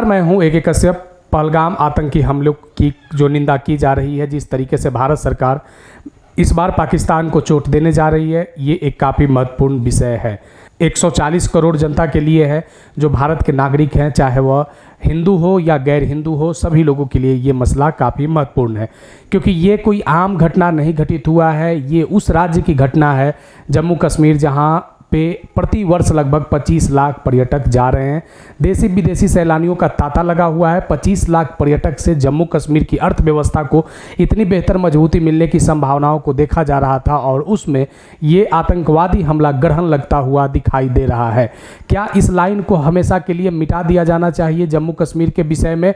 मैं हूं AK कश्यप। पहलगाम आतंकी हमलों की जो निंदा की जा रही है, जिस तरीके से भारत सरकार इस बार पाकिस्तान को चोट देने जा रही है, ये एक काफ़ी महत्वपूर्ण विषय है। 140 करोड़ जनता के लिए है, जो भारत के नागरिक हैं, चाहे वह हिंदू हो या गैर हिंदू हो, सभी लोगों के लिए ये मसला काफ़ी महत्वपूर्ण है। क्योंकि ये कोई आम घटना नहीं घटित हुआ है, ये उस राज्य की घटना है जम्मू कश्मीर, जहाँ पे प्रति वर्ष लगभग 25 लाख पर्यटक जा रहे हैं। देसी विदेशी सैलानियों का तांता लगा हुआ है। 25 लाख पर्यटक से जम्मू कश्मीर की अर्थव्यवस्था को इतनी बेहतर मजबूती मिलने की संभावनाओं को देखा जा रहा था, और उसमें ये आतंकवादी हमला ग्रहण लगता हुआ दिखाई दे रहा है। क्या इस लाइन को हमेशा के लिए मिटा दिया जाना चाहिए जम्मू कश्मीर के विषय में?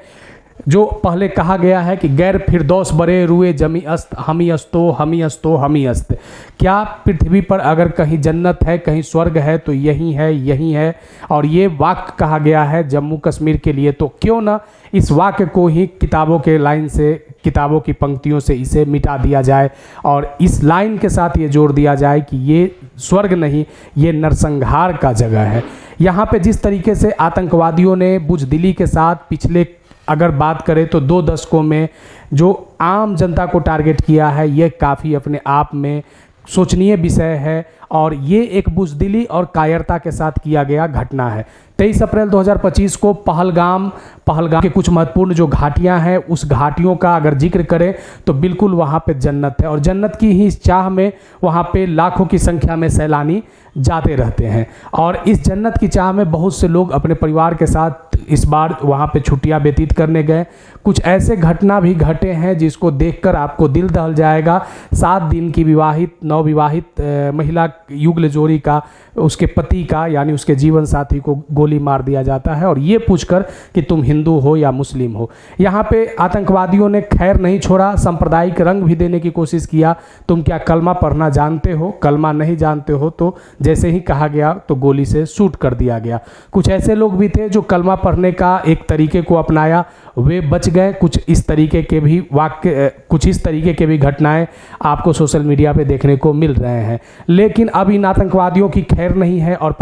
जो पहले कहा गया है कि गैर फिरदौस बरे रुए जमी अस्त, हमी अस्तो हमी अस्तो हमी अस्त। क्या पृथ्वी पर अगर कहीं जन्नत है, कहीं स्वर्ग है, तो यही है, यही है। और ये वाक्य कहा गया है जम्मू कश्मीर के लिए, तो क्यों ना इस वाक्य को ही किताबों के लाइन से, किताबों की पंक्तियों से इसे मिटा दिया जाए, और इस लाइन के साथ ये जोड़ दिया जाए कि ये स्वर्ग नहीं, ये नरसंहार का जगह है। यहाँ पे जिस तरीके से आतंकवादियों ने बुजदिली के साथ पिछले अगर बात करें तो 2 दशकों में जो आम जनता को टारगेट किया है, ये काफ़ी अपने आप में सोचनीय विषय है, और ये एक बुजदिली और कायरता के साथ किया गया घटना है। 23 अप्रैल 2025 को पहलगाम के कुछ महत्वपूर्ण जो घाटियां हैं, उस घाटियों का अगर जिक्र करें तो बिल्कुल वहाँ पे जन्नत है, और जन्नत की ही चाह में वहाँ पे लाखों की संख्या में सैलानी जाते रहते हैं। और इस जन्नत की चाह में बहुत से लोग अपने परिवार के साथ इस बार वहाँ पे छुट्टियाँ व्यतीत करने गए। कुछ ऐसे घटना भी घटे हैं जिसको देखकर आपको दिल दहल जाएगा। 7 दिन की नवविवाहित महिला युगल जोड़ी का, उसके पति का यानी उसके जीवन साथी को गोली मार दिया जाता है, और ये पूछकर कि तुम हिंदू हो या मुस्लिम हो। यहाँ पे आतंकवादियों ने खैर नहीं छोड़ा, सांप्रदायिक रंग भी देने की कोशिश किया। तुम क्या कलमा पढ़ना जानते हो? कलमा नहीं जानते हो तो जैसे ही कहा गया तो गोली से शूट कर दिया गया। कुछ ऐसे लोग भी थे जो कलमा पढ़ने का एक तरीके को अपनाया, वे बच गए। कुछ इस तरीके के भी कुछ इस तरीके के भी घटनाएं आपको सोशल मीडिया पे देखने को मिल रहे हैं। लेकिन अब इन आतंकवादियों की खैर नहीं है, और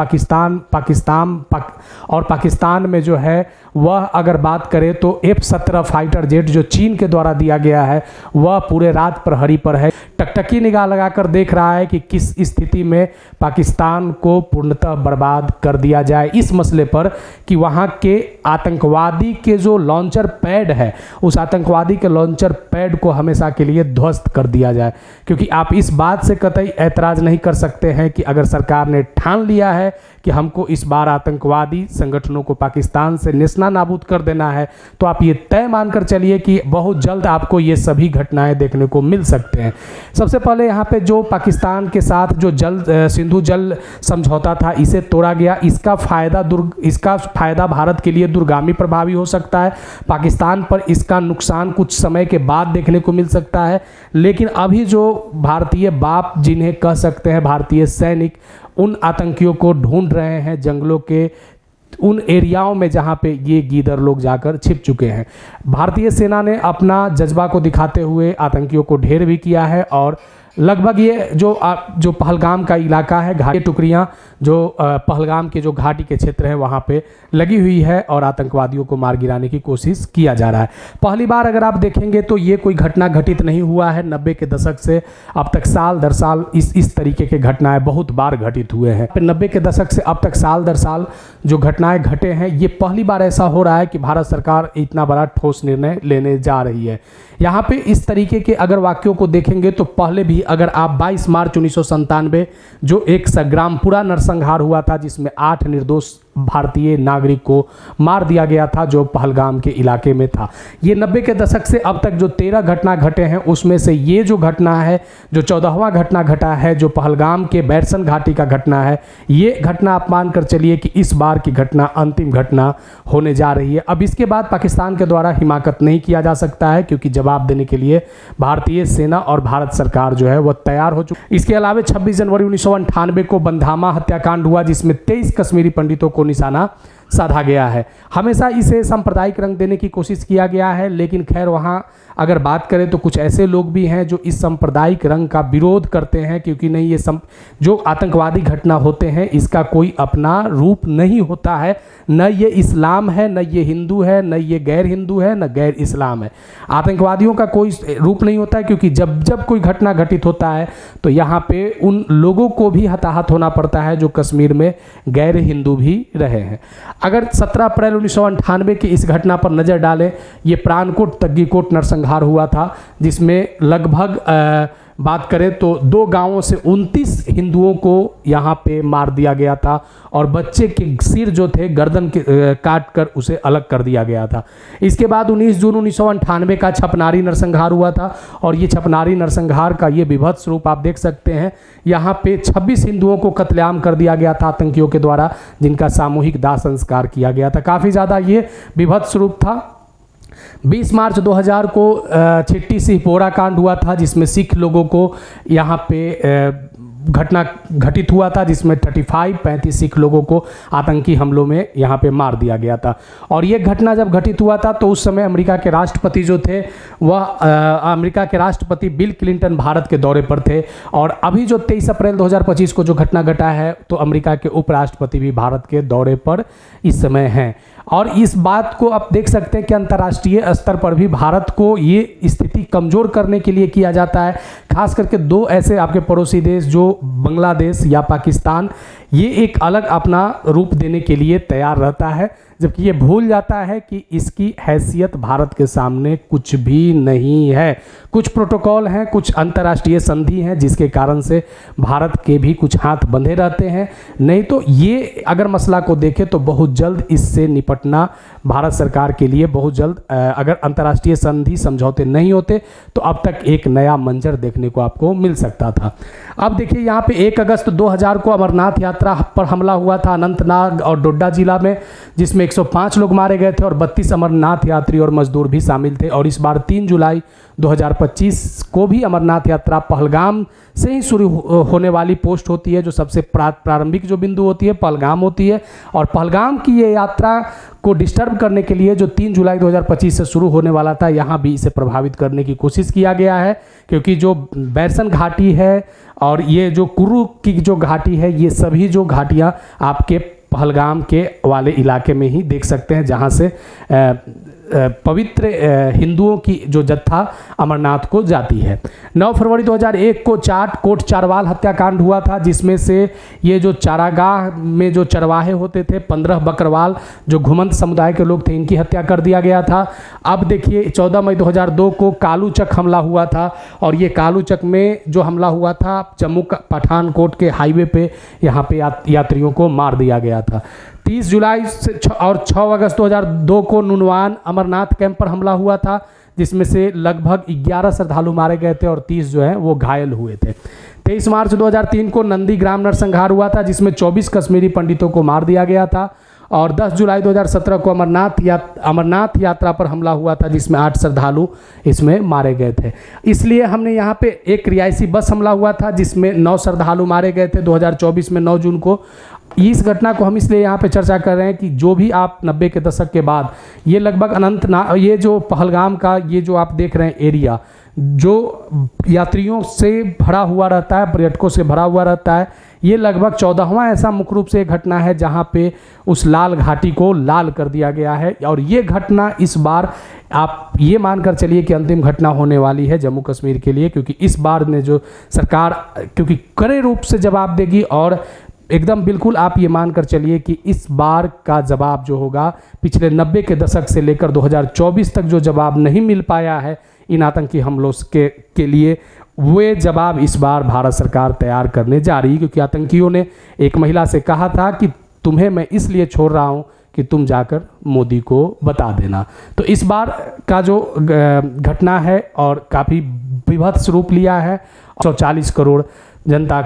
पाकिस्तान में जो है वह अगर बात करें तो F-17 फाइटर जेट जो चीन के द्वारा दिया गया है, वह पूरे रात प्रहरी पर है, टकटकी निगाह लगाकर देख रहा है कि किस स्थिति में पाकिस्तान को पूर्णतः बर्बाद कर दिया जाए। इस मसले पर कि वहाँ के आतंकवादी के जो लॉन्चर पैड है, उस आतंकवादी के लॉन्चर पैड को हमेशा के लिए ध्वस्त कर दिया जाए। क्योंकि आप इस बात से कतई ऐतराज़ नहीं कर सकते हैं कि अगर सरकार ने ठान लिया है कि हमको इस बार आतंकवादी संगठनों को पाकिस्तान से नेस्ता नाबूद कर देना है, तो आप ये तय मानकर चलिए कि बहुत जल्द आपको ये सभी घटनाएं देखने को मिल सकते हैं। सबसे पहले यहाँ पे जो पाकिस्तान के साथ जो सिंधु जल समझौता था, इसे तोड़ा गया। इसका फायदा भारत के लिए दूरगामी प्रभावी हो सकता है। पाकिस्तान पर इसका नुकसान कुछ समय के बाद देखने को मिल सकता है। लेकिन अभी जो भारतीय बाप, जिन्हें कह सकते हैं भारतीय सैनिक, उन आतंकियों को ढूंढ रहे हैं जंगलों के उन एरियाओं में जहां पे ये गीदड़ लोग जाकर छिप चुके हैं। भारतीय सेना ने अपना जज्बा को दिखाते हुए आतंकियों को ढेर भी किया है, और लगभग ये जो पहलगाम का इलाका है, घाटी टुकड़ियाँ जो पहलगाम के जो घाटी के क्षेत्र हैं वहाँ पे लगी हुई है, और आतंकवादियों को मार गिराने की कोशिश किया जा रहा है। पहली बार अगर आप देखेंगे तो ये कोई घटना घटित नहीं हुआ है। 90 के दशक से अब तक साल दर साल इस तरीके के घटनाएं बहुत बार घटित हुए हैं। 90 के दशक से अब तक साल दर साल जो घटनाएं घटे हैं, ये पहली बार ऐसा हो रहा है कि भारत सरकार इतना बड़ा ठोस निर्णय लेने जा रही है। यहाँ पे इस तरीके के अगर वाक्यों को देखेंगे तो पहले भी अगर आप 22 मार्च 1997 जो एक संग्रामपुरा नरसंहार हुआ था, जिसमें 8 निर्दोष भारतीय नागरिक को मार दिया गया था, जो पहलगाम के इलाके में था। ये 90 के दशक से अब तक जो 13 घटना घटे हैं, उसमें से ये जो घटना है, जो 14वां घटना घटा है, जो पहलगाम के बैरसन घाटी का घटना है, ये घटना आप मानकर चलिए कि इस बार की घटना अंतिम घटना होने जा रही है। अब इसके बाद पाकिस्तान के द्वारा हिमाकत नहीं किया जा सकता है, क्योंकि जवाब देने के लिए भारतीय सेना और भारत सरकार जो है वह तैयार हो चुकी। इसके अलावा 26 जनवरी 1998 को बंधामा हत्याकांड हुआ, जिसमें 23 कश्मीरी पंडितों को निशाना साधा गया है। हमेशा इसे सांप्रदायिक रंग देने की कोशिश किया गया है, लेकिन खैर वहाँ अगर बात करें तो कुछ ऐसे लोग भी हैं जो इस सांप्रदायिक रंग का विरोध करते हैं, क्योंकि नहीं, ये जो आतंकवादी घटना होते हैं इसका कोई अपना रूप नहीं होता है। न ये इस्लाम है, न ये हिंदू है, न ये गैर हिंदू है, न गैर इस्लाम है। आतंकवादियों का कोई रूप नहीं होता है, क्योंकि जब जब कोई घटना घटित होता है तो यहाँ पे उन लोगों को भी हताहत होना पड़ता है जो कश्मीर में गैर हिंदू भी रहे हैं। अगर 17 अप्रैल 1998 की इस घटना पर नज़र डालें, ये प्राणकोट तग्गीकोट नरसंहार हुआ था, जिसमें लगभग बात करें तो 2 गांवों से 29 हिंदुओं को यहाँ पे मार दिया गया था और बच्चे के सिर जो थे गर्दन के काट कर उसे अलग कर दिया गया था। इसके बाद 19 जून 1998 का छपनारी नरसंहार हुआ था और ये छपनारी नरसंहार का ये विभत्स रूप आप देख सकते हैं। यहाँ पे 26 हिंदुओं को कत्लेआम कर दिया गया था आतंकियों के द्वारा, जिनका सामूहिक दाह संस्कार किया गया था। काफ़ी ज़्यादा ये विभत्स रूप था। 20 मार्च 2000 को छिट्टी सिंहपोरा कांड हुआ था, जिसमें सिख लोगों को यहाँ पे घटना घटित हुआ था, जिसमें 35 सिख लोगों को आतंकी हमलों में यहाँ पे मार दिया गया था। और ये घटना जब घटित हुआ था तो उस समय अमेरिका के राष्ट्रपति जो थे वह अमेरिका के राष्ट्रपति बिल क्लिंटन भारत के दौरे पर थे। और अभी जो 23 अप्रैल 2025 को जो घटना घटा है तो अमेरिका के उपराष्ट्रपति भी भारत के दौरे पर इस समय हैं। और इस बात को आप देख सकते हैं कि अंतर्राष्ट्रीय स्तर पर भी भारत को ये स्थिति कमज़ोर करने के लिए किया जाता है। खास करके 2 ऐसे आपके पड़ोसी देश जो बांग्लादेश या पाकिस्तान, ये एक अलग अपना रूप देने के लिए तैयार रहता है, जबकि ये भूल जाता है कि इसकी हैसियत भारत के सामने कुछ भी नहीं है। कुछ प्रोटोकॉल हैं, कुछ अंतर्राष्ट्रीय संधि हैं जिसके कारण से भारत के भी कुछ हाथ बंधे रहते हैं। नहीं तो ये अगर मसला को देखें तो बहुत जल्द इससे निपटना भारत सरकार के लिए बहुत जल्द, अगर अंतर्राष्ट्रीय संधि समझौते नहीं होते तो अब तक एक नया मंजर देखने को आपको मिल सकता था। अब देखिए यहाँ पे 1 अगस्त 2000 को अमरनाथ यात्रा पर हमला हुआ था अनंतनाग और डोडा जिला में, जिसमें 105 लोग मारे गए थे और 32 अमरनाथ यात्री और मजदूर भी शामिल थे। और इस बार 3 जुलाई 2025 को भी अमरनाथ यात्रा पहलगाम से ही शुरू होने वाली पोस्ट होती है। जो सबसे प्रारंभिक जो बिंदु होती है पहलगाम होती है, और पहलगाम की ये यात्रा को डिस्टर्ब करने के लिए जो 3 जुलाई 2025 से शुरू होने वाला था, यहाँ भी इसे प्रभावित करने की कोशिश किया गया है। क्योंकि जो बैरसन घाटी है और ये जो कुर्रू की जो घाटी है, ये सभी जो घाटियाँ आपके पहलगाम के वाले इलाके में ही देख सकते हैं, जहाँ से पवित्र हिंदुओं की जो जत्था अमरनाथ को जाती है। 9 फरवरी 2001 को कोट चारवाल हत्याकांड हुआ था, जिसमें से ये जो चारागाह में जो चरवाहे होते थे 15 बकरवाल जो घुमंत समुदाय के लोग थे, इनकी हत्या कर दिया गया था। अब देखिए 14 मई 2002 को कालूचक हमला हुआ था, और ये कालूचक में जो हमला हुआ था जम्मू पठानकोट के हाईवे पे यहाँ पे यात्रियों को मार दिया गया था। 30 जुलाई और 6 अगस्त 2002 को नुनवान अमरनाथ कैंप पर हमला हुआ था, जिसमें से लगभग 11 श्रद्धालु मारे गए थे और 30 जो हैं वो घायल हुए थे। 23 मार्च 2003 को नंदीग्राम नरसंहार हुआ था, जिसमें 24 कश्मीरी पंडितों को मार दिया गया था। और 10 जुलाई 2017 को अमरनाथ यात्रा पर हमला हुआ था, जिसमें 8 श्रद्धालु इसमें मारे गए थे। इसलिए हमने यहाँ पे एक रियासी बस हमला हुआ था, जिसमें 9 श्रद्धालु मारे गए थे 2024 में 9 जून को। इस घटना को हम इसलिए यहाँ पे चर्चा कर रहे हैं कि जो भी आप 90 के दशक के बाद ये लगभग ये जो पहलगाम का ये जो आप देख रहे हैं एरिया, जो यात्रियों से भरा हुआ रहता है, पर्यटकों से भरा हुआ रहता है, ये लगभग 14वां ऐसा मुख्य रूप से एक घटना है जहाँ पे उस लाल घाटी को लाल कर दिया गया है। और ये घटना इस बार आप ये मानकर चलिए कि अंतिम घटना होने वाली है जम्मू कश्मीर के लिए, क्योंकि इस बार ने जो सरकार क्योंकि कड़े रूप से जवाब देगी, और एकदम बिल्कुल आप ये मानकर चलिए कि इस बार का जवाब जो होगा पिछले 90 के दशक से लेकर 2024 तक जो जवाब नहीं मिल पाया है इन आतंकी हमलों के लिए, वे जवाब इस बार भारत सरकार तैयार करने जा रही है। क्योंकि आतंकियों ने एक महिला से कहा था कि तुम्हें मैं इसलिए छोड़ रहा हूं कि तुम जाकर मोदी को बता देना। तो इस बार का जो घटना है और काफ़ी विभत्स रूप लिया है। 140 करोड़ जनता,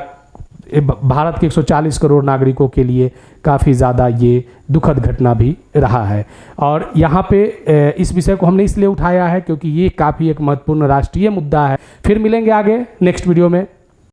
भारत के 140 करोड़ नागरिकों के लिए काफ़ी ज़्यादा ये दुखद घटना भी रहा है। और यहाँ पे इस विषय को हमने इसलिए उठाया है क्योंकि ये काफ़ी एक महत्वपूर्ण राष्ट्रीय मुद्दा है। फिर मिलेंगे आगे नेक्स्ट वीडियो में।